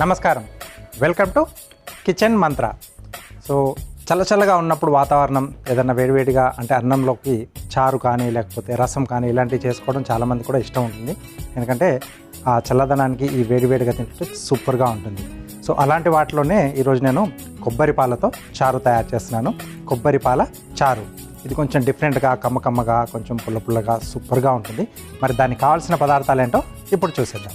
నమస్కారం, welcome to kitchen Mantra. So చల్లచల్లగా ఉన్నప్పుడు వాతావరణం ఏదన్నా వేడివేడిగా అంటే అన్నంలోకి చారు కానీ లేకపోతే రసం కానీ ఇలాంటివి చేసుకోవడం చాలామంది కూడా ఇష్టం ఉంటుంది. ఎందుకంటే ఆ చల్లదనానికి ఈ వేడివేడిగా తింటుంటే సూపర్గా ఉంటుంది. సో అలాంటి వాటిలోనే ఈరోజు నేను కొబ్బరి పాలతో చారు తయారు చేస్తున్నాను. కొబ్బరి పాల చారు ఇది కొంచెం డిఫరెంట్గా కమ్మకమ్మగా కొంచెం పుల్ల పుల్లగా సూపర్గా ఉంటుంది. మరి దానికి కావాల్సిన పదార్థాలు ఏంటో ఇప్పుడు చూసేద్దాం.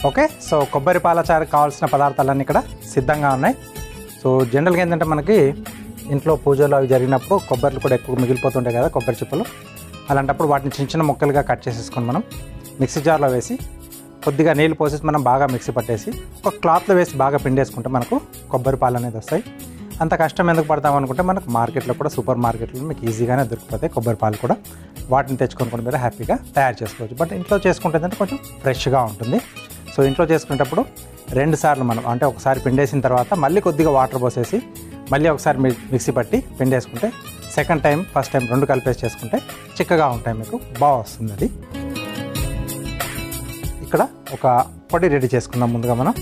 ఓకే, సో కొబ్బరి పాల చారుకి కావాల్సిన పదార్థాలన్నీ ఇక్కడ సిద్ధంగా ఉన్నాయి. సో జనరల్గా ఏంటంటే మనకి ఇంట్లో పూజలు అవి జరిగినప్పుడు కొబ్బరిలు కూడా ఎక్కువ మిగిలిపోతుంటాయి కదా, కొబ్బరి చిప్పలు. అలాంటప్పుడు వాటిని చిన్న చిన్న ముక్కలుగా కట్ చేసేసుకొని మనం మిక్సీ జార్లో వేసి కొద్దిగా నీళ్ళు పోసేసి మనం బాగా మిక్సీ పట్టేసి ఒక క్లాత్లో వేసి బాగా పిండేసుకుంటే మనకు కొబ్బరి పాలు అనేది వస్తాయి. అంత కష్టం ఎందుకు పడతాం అనుకుంటే మనకు మార్కెట్లో కూడా సూపర్ మార్కెట్లో మీకు ఈజీగానే దొరికిపోతాయి కొబ్బరి పాలు కూడా. వాటిని తెచ్చుకొని కూడా మీరు హ్యాపీగా తయారు చేసుకోవచ్చు. బట్ ఇంట్లో చేసుకుంటే కొంచెం ఫ్రెష్గా ఉంటుంది. సో ఇంట్లో చేసుకునేటప్పుడు 2 సార్లు మనం అంటే ఒకసారి పిండేసిన తర్వాత మళ్ళీ కొద్దిగా వాటర్ పోసేసి మళ్ళీ ఒకసారి మిక్సీ పట్టి పిండేసుకుంటే సెకండ్ టైం ఫస్ట్ టైం 2 కలిపేసి చేసుకుంటే చిక్కగా ఉంటాయి, మీకు బాగా వస్తుంది అది. ఇక్కడ ఒక పొడి రెడీ చేసుకుందాం. ముందుగా మనం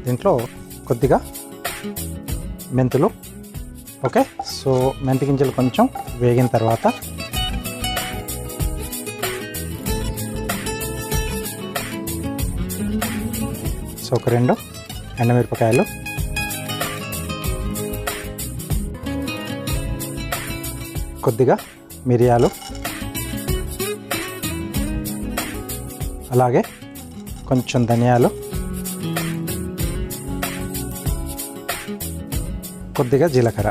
దీంట్లో కొద్దిగా మెంతులు. ఓకే, సో మెంతి గింజలు కొంచెం వేగిన తర్వాత సో ఒక 2 ఎండుమిరపకాయలు, కొద్దిగా మిరియాలు, అలాగే కొంచెం ధనియాలు, కొద్దిగా జీలకర్ర,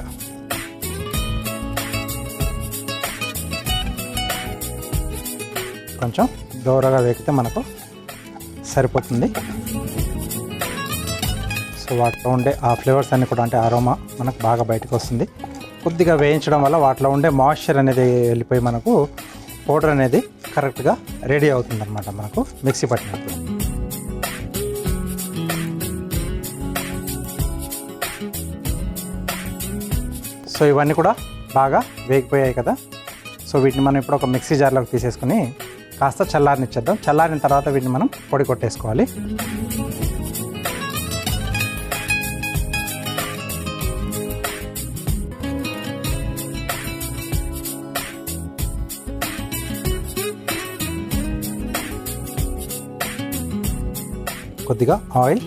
కొంచెం దోరగా వేగితే మనకు సరిపోతుంది. సో వాటిలో ఉండే ఆ ఫ్లేవర్స్ అన్నీ కూడా అంటే అరోమా మనకు బాగా బయటకు వస్తుంది. కొద్దిగా వేయించడం వల్ల వాటిలో ఉండే మాయిశ్చర్ అనేది వెళ్ళిపోయి మనకు పౌడర్ అనేది కరెక్ట్గా రెడీ అవుతుంది అన్నమాట మనకు మిక్సీ పట్టినప్పుడు. సో ఇవన్నీ కూడా బాగా వేగిపోయాయి కదా. సో వీటిని మనం ఇప్పుడు ఒక మిక్సీ జార్లోకి తీసేసుకుని కాస్త చల్లారనిచ్చేద్దాం. చల్లారిన తర్వాత వీటిని మనం పొడి కొట్టేసుకోవాలి. కొద్దిగా ఆయిల్,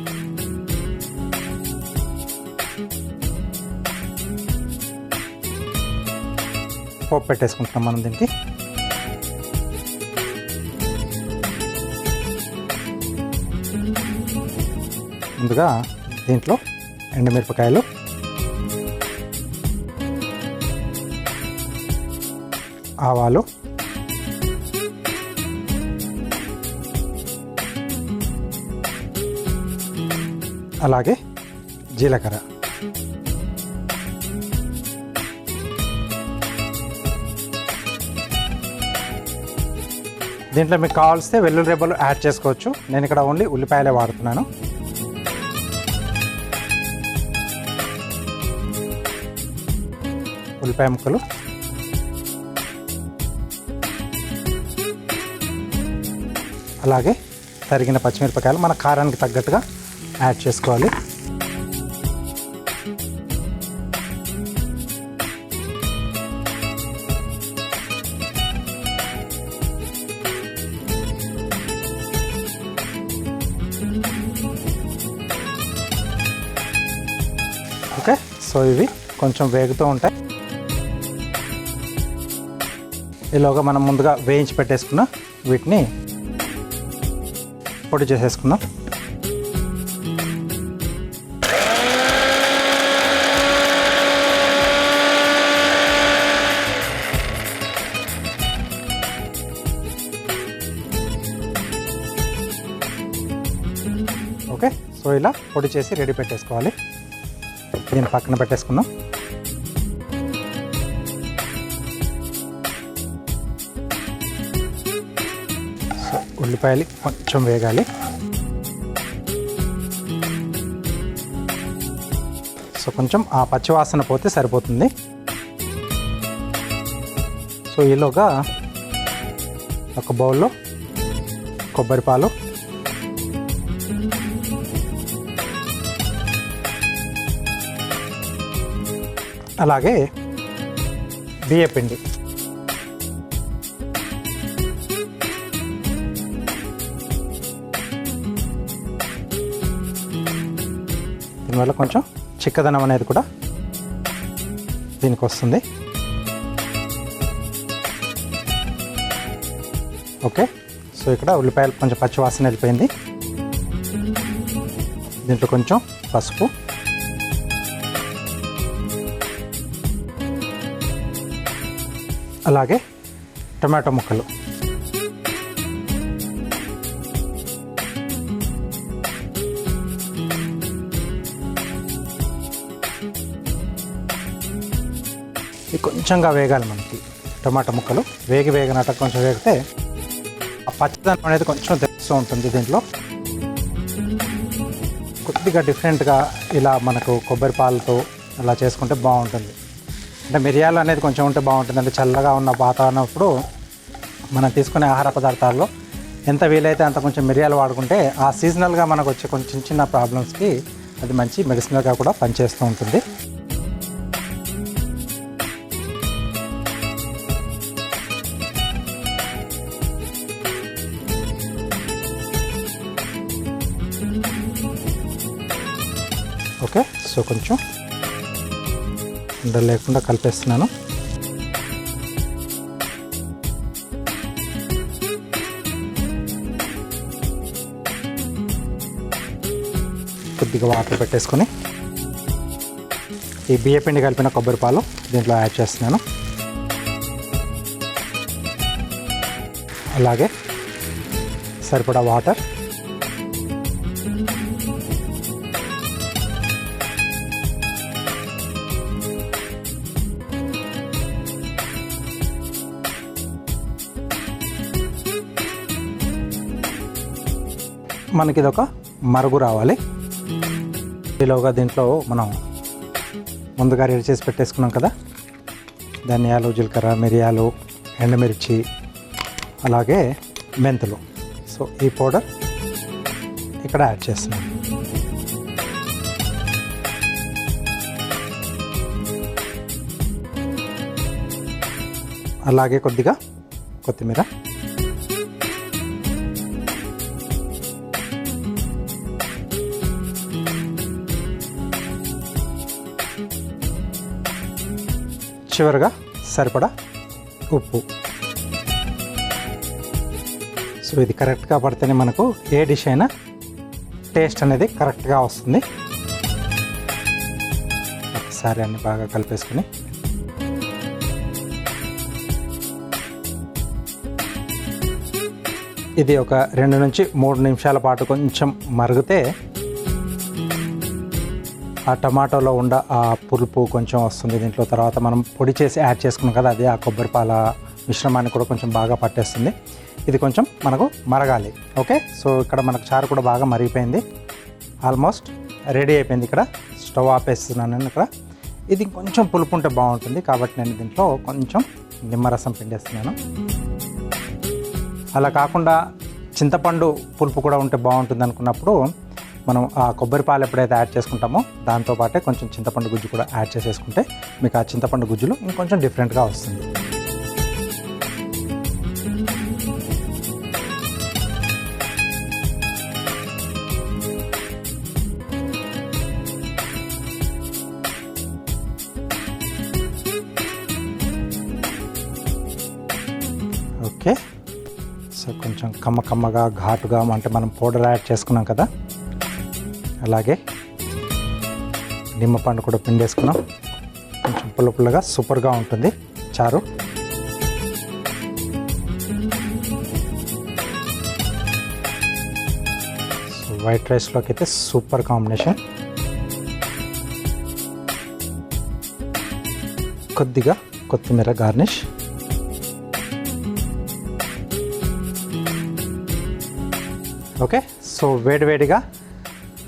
పోపు పెట్టేసుకుంటున్నాం మనం దీనికి. ముందుగా దీంట్లో ఎండుమిరపకాయలు, ఆవాలు, అలాగే జీలకర్ర, దీంట్లో మీకు కావాల్సితే వెల్లుల్లి రెబ్బలు యాడ్ చేసుకోవచ్చు. నేను ఇక్కడ ఓన్లీ ఉల్లిపాయలే వాడుతున్నాను. ఉల్లిపాయ ముక్కలు, అలాగే తరిగిన పచ్చిమిరపకాయలు మన కారానికి తగ్గట్టుగా యాడ్ చేసుకోవాలి. ఓకే, సో ఇవి కొంచెం వేగుతూ ఉంటాయి. ఈలోగా మనం ముందుగా వేయించి పెట్టేసుకున్న వీటిని పొడి చేసేసుకుందాం. ఓకే, సో ఇలా పొడి చేసి రెడీ పెట్టేసుకోవాలి. దీన్ని పక్కన పెట్టేసుకుందాం. సో ఉల్లిపాయలు కొంచెం వేగాలి. సో కొంచెం ఆ పచ్చివాసన పోతే సరిపోతుంది. సో ఈలోగా ఒక బౌల్లో కొబ్బరి పాలు, అలాగే బియ్యపిండి, దీనివల్ల కొంచెం చిక్కదనం అనేది కూడా దీనికి వస్తుంది. ఓకే, సో ఇక్కడ ఉల్లిపాయలు కొంచెం పచ్చివాసన వెళ్ళిపోయింది. దీంట్లో కొంచెం పసుపు, అలాగే టమాటో ముక్కలు, ఇది కొంచెంగా వేగాలి. మనకి టమాటా ముక్కలు వేగినట్టు కొంచెం వేగితే ఆ పచ్చదనం అనేది కొంచెం తెలుస్తూ ఉంటుంది. దీంట్లో కొద్దిగా డిఫరెంట్గా ఇలా మనకు కొబ్బరి పాలతో అలా చేసుకుంటే బాగుంటుంది. అంటే మిరియాలు అనేది కొంచెం ఉంటే బాగుంటుంది. అంటే చల్లగా ఉన్న వాతావరణప్పుడు మనం తీసుకునే ఆహార పదార్థాల్లో ఎంత వీలైతే అంత కొంచెం మిరియాలు వాడుకుంటే ఆ సీజనల్గా మనకు వచ్చే కొంచెం చిన్న ప్రాబ్లమ్స్కి అది మంచి మెడిసినల్గా కూడా పనిచేస్తూ ఉంటుంది. ఓకే, సో కొంచెం ఉండలు లేకుండా కలిపేస్తున్నాను. కొద్దిగా వాటర్ పెట్టేసుకొని ఈ బియ్యపిండి కలిపిన కొబ్బరి పాలు దీంట్లో యాడ్ చేస్తున్నాను. అలాగే సరిపడా వాటర్, మనకి ఇదొక మరుగు రావాలి. ఈలోగా దీంట్లో మనం ముందుగా రెడీ చేసి పెట్టేసుకున్నాం కదా, ధనియాలు, జీలకర్ర, మిరియాలు, ఎండుమిర్చి, అలాగే మెంతులు. సో ఈ పౌడర్ ఇక్కడ యాడ్ చేస్తున్నాం. అలాగే కొద్దిగా కొత్తిమీర, చివరిగా సరిపడా ఉప్పు. సో ఇది కరెక్ట్గా పడితేనే మనకు ఏ డిష్ అయినా టేస్ట్ అనేది కరెక్ట్గా వస్తుంది. ఒకసారి అన్ని బాగా కలిపేసుకుని ఇది ఒక 2 నుంచి 3 నిమిషాల పాటు కొంచెం మరిగితే ఆ టమాటోలో ఉండ ఆ పులుపు కొంచెం వస్తుంది. దీంట్లో తర్వాత మనం పొడి చేసి యాడ్ చేసుకున్నాం కదా, అది ఆ కొబ్బరి పాల మిశ్రమాన్ని కూడా కొంచెం బాగా పట్టేస్తుంది. ఇది కొంచెం మనకు మరగాలి. ఓకే, సో ఇక్కడ మనకు చారు కూడా బాగా మరిగిపోయింది, ఆల్మోస్ట్ రెడీ అయిపోయింది. ఇక్కడ స్టవ్ ఆపేస్తున్నాను నేను. ఇక్కడ ఇది కొంచెం పులుపు ఉంటే బాగుంటుంది కాబట్టి నేను దీంట్లో కొంచెం నిమ్మరసం పిండేస్తున్నాను. అలా కాకుండా చింతపండు పులుపు కూడా ఉంటే బాగుంటుంది అనుకున్నప్పుడు మనం ఆ కొబ్బరి పాలు ఎప్పుడైతే యాడ్ చేసుకుంటామో దాంతోపాటే కొంచెం చింతపండు గుజ్జు కూడా యాడ్ చేసేసుకుంటే మీకు ఆ చింతపండు గుజ్జులో ఇంకొంచెం డిఫరెంట్గా వస్తుంది. ఓకే, సో కొంచెం కమ్మగా ఘాటుగా అంటే మనం పౌడర్ యాడ్ చేసుకున్నాం కదా, అలాగే నిమ్మపండు కూడా పిండేసుకున్నాం. కొంచెం పుల్లగా సూపర్గా ఉంటుంది చారు. సో వైట్ రైస్లోకి అయితే సూపర్ కాంబినేషన్. కొద్దిగా కొత్తిమీర గార్నిష్. ఓకే, సో వేడివేడిగా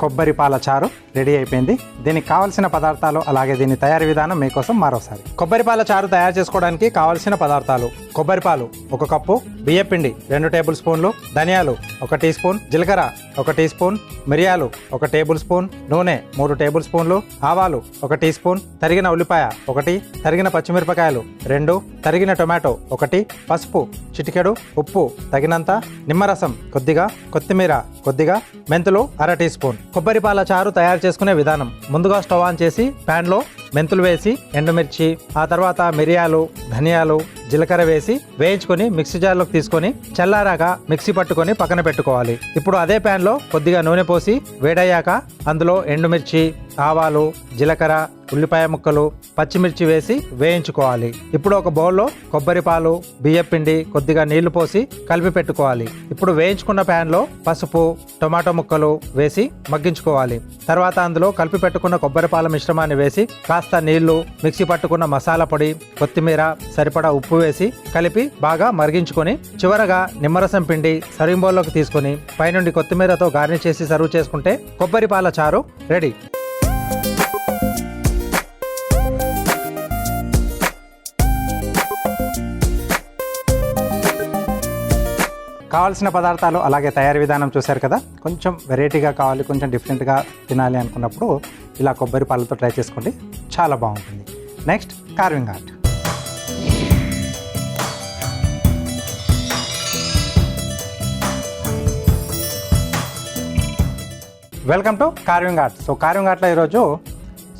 కొబ్బరి పాల చారు రెడీ అయిపోయింది. దీనికి కావాల్సిన పదార్థాలు అలాగే దీని తయారీ విధానం మీకోసం మరోసారి. కొబ్బరి పాల చారు తయారు చేసుకోవడానికి కావాల్సిన పదార్థాలు: కొబ్బరి పాలు 1 కప్పు, బియ్యపిండి 2 టేబుల్ స్పూన్లు, ధనియాలు 1 టీ స్పూన్, జీలకర్ర 1 టీ స్పూన్, మిరియాలు 1 టేబుల్ స్పూన్, నూనె 3 టేబుల్ స్పూన్లు, ఆవాలు 1 టీ స్పూన్, తరిగిన ఉల్లిపాయ 1, తరిగిన పచ్చిమిరపకాయలు 2, తరిగిన టొమాటో 1, పసుపు చిటికెడు, ఉప్పు తగినంత, నిమ్మరసం కొద్దిగా, కొత్తిమీర కొద్దిగా, మెంతులు 1/2 టీ స్పూన్. కొబ్బరి పాల చారు తయారు చేసుకునే విధానం: ముందుగా స్టవ్ ఆన్ చేసి ప్యాన్లో మెంతులు వేసి, ఎండుమిర్చి, ఆ తర్వాత మిరియాలు, ధనియాలు, జీలకర్ర వేసి వేయించుకొని మిక్సీ జార్లోకి తీసుకొని చల్లారాక మిక్సీ పట్టుకొని పక్కన పెట్టుకోవాలి. ఇప్పుడు అదే ప్యాన్లో కొద్దిగా నూనె పోసి వేడయ్యాక అందులో ఎండుమిర్చి, ఆవాలు, జీలకర్ర, ఉల్లిపాయ ముక్కలు, పచ్చిమిర్చి వేసి వేయించుకోవాలి. ఇప్పుడు ఒక బౌల్లో కొబ్బరి పాలు, బియ్యపిండి, కొద్దిగా నీళ్లు పోసి కలిపి పెట్టుకోవాలి. ఇప్పుడు వేయించుకున్న ప్యాన్లో పసుపు, టొమాటో ముక్కలు వేసి మగ్గించుకోవాలి. తర్వాత అందులో కలిపి పెట్టుకున్న కొబ్బరి పాల మిశ్రమాన్ని వేసి కాస్త నీళ్లు, మిక్సీ పట్టుకున్న మసాలా పొడి, కొత్తిమీర, సరిపడా ఉప్పు వేసి కలిపి బాగా మరిగించుకొని చివరగా నిమ్మరసం పిండి సర్వింగ్ బౌల్లోకి తీసుకొని పైనుండి కొత్తిమీరతో గార్నిష్ చేసి సర్వ్ చేసుకుంటే కొబ్బరి పాల చారు రెడీ. కావాల్సిన పదార్థాలు అలాగే తయారీ విధానం చూశారు కదా. కొంచెం వెరైటీగా కావాలి, కొంచెం డిఫరెంట్గా తినాలి అనుకున్నప్పుడు ఇలా కొబ్బరి పాలతో ట్రై చేసుకోండి, చాలా బాగుంటుంది. Next carving art. Welcome to carving art. So carving ఆర్ట్లో ఈరోజు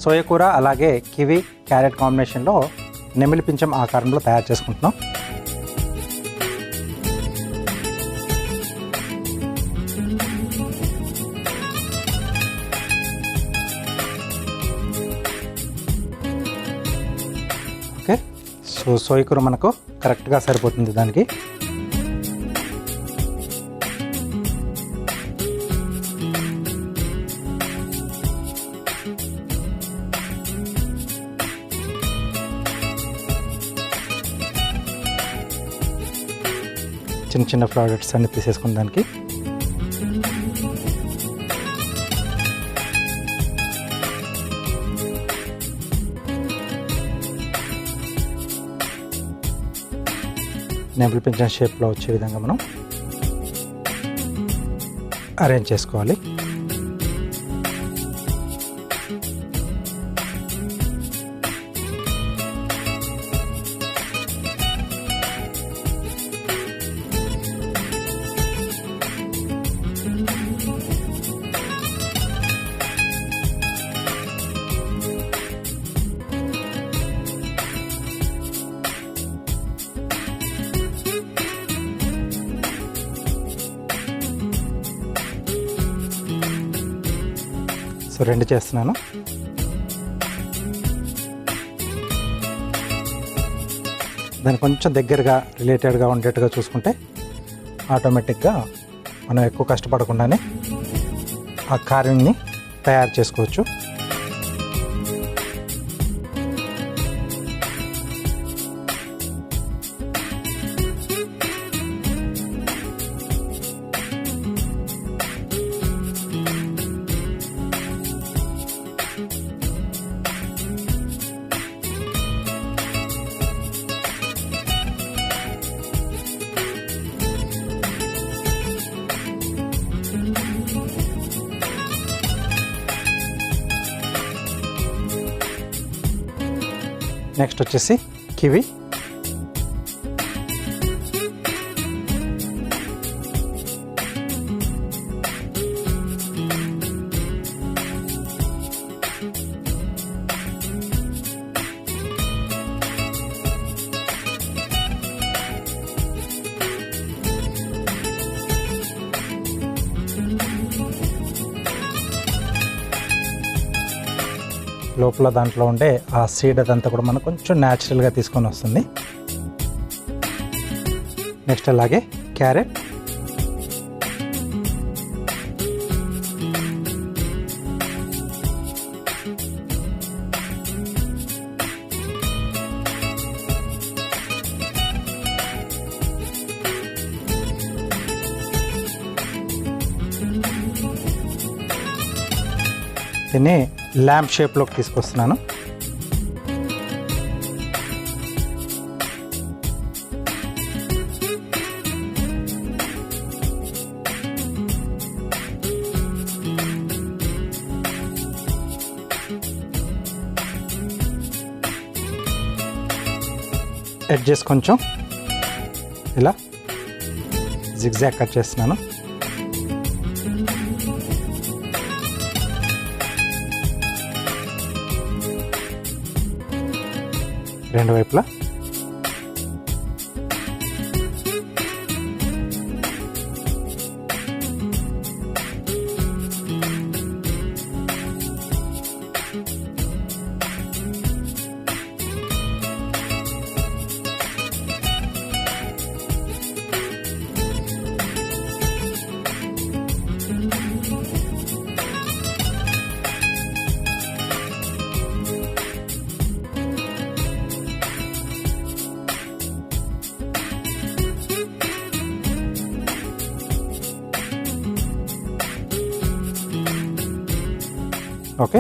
సోయ కూర అలాగే కివి క్యారెట్ కాంబినేషన్లో నెమిలి పింఛం ఆకారంలో తయారు చేసుకుంటున్నాం. ఓకే, సో సోయ కూర మనకు కరెక్ట్గా సరిపోతుంది దానికి. చిన్న చిన్న ప్రోడక్ట్స్ అన్ని తీసేసుకున్న దానికి నెమలి పింఛం షేప్లో వచ్చే విధంగా మనం అరేంజ్ చేసుకోవాలి. సో 2 చేస్తున్నాను. దాన్ని కొంచెం దగ్గరగా రిలేటెడ్గా ఉండేట్టుగా చూసుకుంటే ఆటోమేటిక్గా మనం ఎక్కువ కష్టపడకుండానే ఆ కార్వింగ్ని తయారు చేసుకోవచ్చు. నెక్స్ట్ వచ్చేసి కివి. లోపల దాంట్లో ఉండే ఆ సీడ్ అదంతా కూడా మనకు కొంచెం న్యాచురల్గా తీసుకొని వస్తుంది. నెక్స్ట్ అలాగే క్యారెట్, దీన్ని ల్యాంప్ షేప్లోకి తీసుకొస్తున్నాను. ఎడ్జెస్ కొంచెం ఇలా జిగ్జాగ్ కట్ చేస్తున్నాను. రెండు వైపులా ఓకే.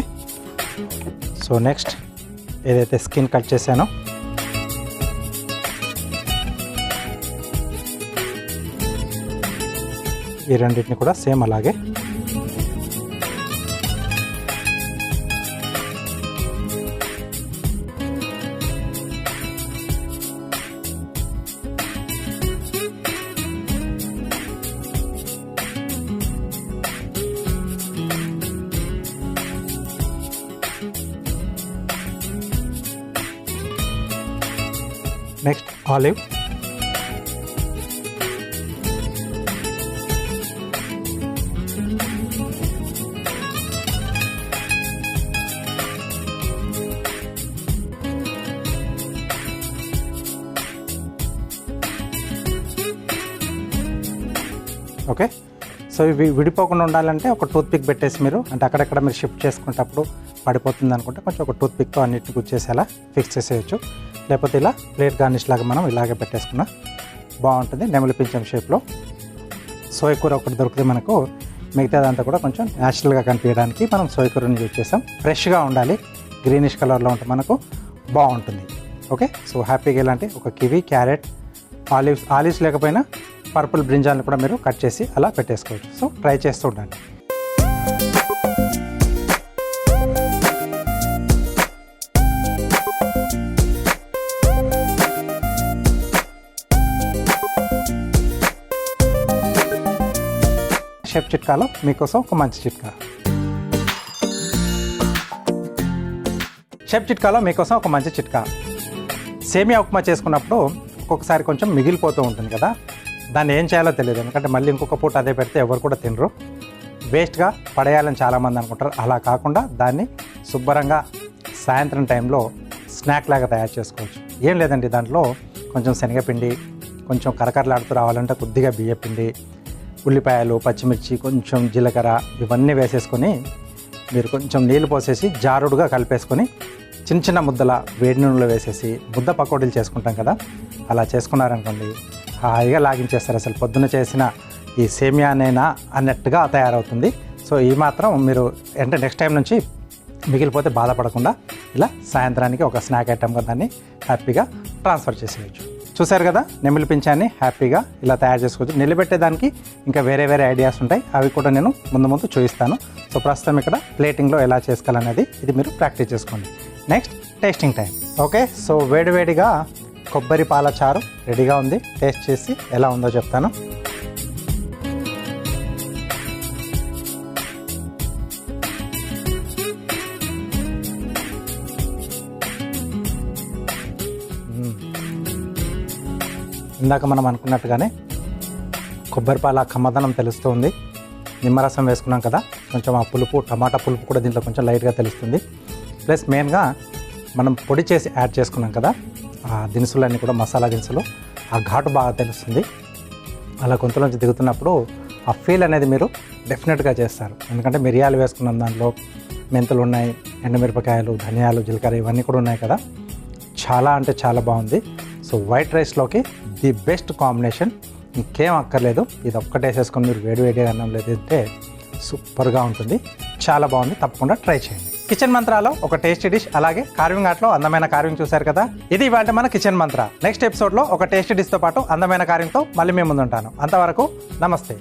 సో నెక్స్ట్ ఏదైతే స్కిన్ కట్ చేశానో ఈ రెండింటిని కూడా సేమ్ అలాగే నెక్స్ట్ ఆలివ్, ఓకే. సో ఇవి విడిపోకుండా ఉండాలంటే ఒక టూత్ పిక్ పెట్టేసి మీరు అంటే అక్కడెక్కడ మీరు షిఫ్ట్ చేసుకునేటప్పుడు పడిపోతుంది అనుకుంటే కొంచెం ఒక టూత్ పిక్తో అన్నిటిని గుచ్చేసేలా ఫిక్స్ చేసేయచ్చు. లేకపోతే ఇలా ప్లేట్ గార్నిష్ లాగా మనం ఇలాగే పెట్టేసుకున్నా బాగుంటుంది నెమలి పింఛం షేప్లో. సోయ కూర ఒకటి దొరికితే మనకు మిగతాదంతా కూడా కొంచెం న్యాచురల్గా కనిపించడానికి మనం సోయ కూరని యూజ్ చేసాం. ఫ్రెష్గా ఉండాలి, గ్రీనిష్ కలర్లో ఉంటే మనకు బాగుంటుంది. ఓకే. సో హ్యాపీగా ఇలాంటి ఒక కివి, క్యారెట్, ఆలివ్స్ లేకపోయినా పర్పుల్ బ్రింజాల్ని కూడా మీరు కట్ చేసి అలా పెట్టేసుకోవచ్చు. సో ట్రై చేస్తూ ఉండండి. షెఫ్ చిట్కాలో మీకోసం ఒక మంచి చిట్కా. షెఫ్ చిట్కాలో మీకోసం ఒక మంచి చిట్కా. సేమియా ఉప్మా చేసుకున్నప్పుడు ఒక్కొక్కసారి కొంచెం మిగిలిపోతూ ఉంటుంది కదా, దాన్ని ఏం చేయాలో తెలియదు. ఎందుకంటే మళ్ళీ ఇంకొక పూట అదే పెడితే ఎవరు కూడా తినరు, వేస్ట్గా పడేయాలని చాలామంది అనుకుంటారు. అలా కాకుండా దాన్ని శుభ్రంగా సాయంత్రం టైంలో స్నాక్ లాగా తయారు చేసుకోవచ్చు. ఏం లేదండి, దాంట్లో కొంచెం శనగపిండి, కొంచెం కరకరలాడుతూ రావాలంటే కొద్దిగా బియ్యపిండి, ఉల్లిపాయలు, పచ్చిమిర్చి, కొంచెం జీలకర్ర ఇవన్నీ వేసేసుకొని మీరు కొంచెం నీళ్ళు పోసేసి జారుడుగా కలిపేసుకొని చిన్న చిన్న ముద్దల వేడి నూనెలో వేసేసి ముద్ద పకోడీలు చేసుకుంటాం కదా, అలా చేసుకున్నారనుకోండి హాయిగా లాగించేస్తారు. అసలు పొద్దున్న చేసిన ఈ సేమియానేనా అన్నట్టుగా తయారవుతుంది. సో ఈ మాత్రం మీరు అంటే నెక్స్ట్ టైం నుంచి మిగిలిపోతే బాధపడకుండా ఇలా సాయంత్రానికి ఒక స్నాక్ ఐటమ్గా దాన్ని హ్యాపీగా ట్రాన్స్ఫర్ చేసేయచ్చు. చూసారు కదా, నెమిలి పింఛాన్ని హ్యాపీగా ఇలా తయారు చేసుకోవచ్చు. నిలబెట్టేదానికి ఇంకా వేరే వేరే ఐడియాస్ ఉంటాయి, అవి కూడా నేను ముందు చూపిస్తాను. సో ప్రస్తుతం ఇక్కడ ప్లేటింగ్లో ఎలా చేసుకోవాలనేది ఇది మీరు ప్రాక్టీస్ చేసుకోండి. Next tasting time. Okay. So వేడివేడిగా కొబ్బరి పాల చారు రెడీగా ఉంది. టేస్ట్ చేసి ఎలా ఉందో చెప్తాను. ఇందాక మనం అనుకున్నట్టుగానే కొబ్బరిపాల కమ్మదనం తెలుస్తుంది. నిమ్మరసం వేసుకున్నాం కదా, కొంచెం ఆ పులుపు, టమాటా పులుపు కూడా దీంట్లో కొంచెం లైట్గా తెలుస్తుంది. ప్లస్ మెయిన్గా మనం పొడి చేసి యాడ్ చేసుకున్నాం కదా ఆ దినుసులన్నీ కూడా, మసాలా దినుసులు, ఆ ఘాటు బాగా తెలుస్తుంది. అలా గొంతులోంచి దిగుతున్నప్పుడు ఆ ఫీల్ అనేది మీరు డెఫినెట్గా చేస్తారు. ఎందుకంటే మిరియాలు వేసుకున్నాం, దాంట్లో మెంతులు ఉన్నాయి, ఎండుమిరపకాయలు, ధనియాలు, జీలకర్ర ఇవన్నీ కూడా ఉన్నాయి కదా, చాలా అంటే చాలా బాగుంది. సో వైట్ రైస్లోకి ది బెస్ట్ కాంబినేషన్, ఇంకేం అక్కర్లేదు. ఇది ఒక్కటేసేసుకొని మీరు వేడివేడిగా అన్నం లేదంటే సూపర్గా ఉంటుంది. చాలా బాగుంది, తప్పకుండా ట్రై చేయండి. కిచెన్ మంత్రాలో ఒక టేస్టీ డిష్, అలాగే కార్వింగ్ ఆర్ట్లో అందమైన కార్వింగ్ చూశారు కదా. ఇది ఇవాళ మన కిచెన్ మంత్ర. నెక్స్ట్ ఎపిసోడ్లో ఒక టేస్టీ డిష్తో పాటు అందమైన కార్వింగ్తో మళ్ళీ మేము ముందుంటాను. అంతవరకు నమస్తే.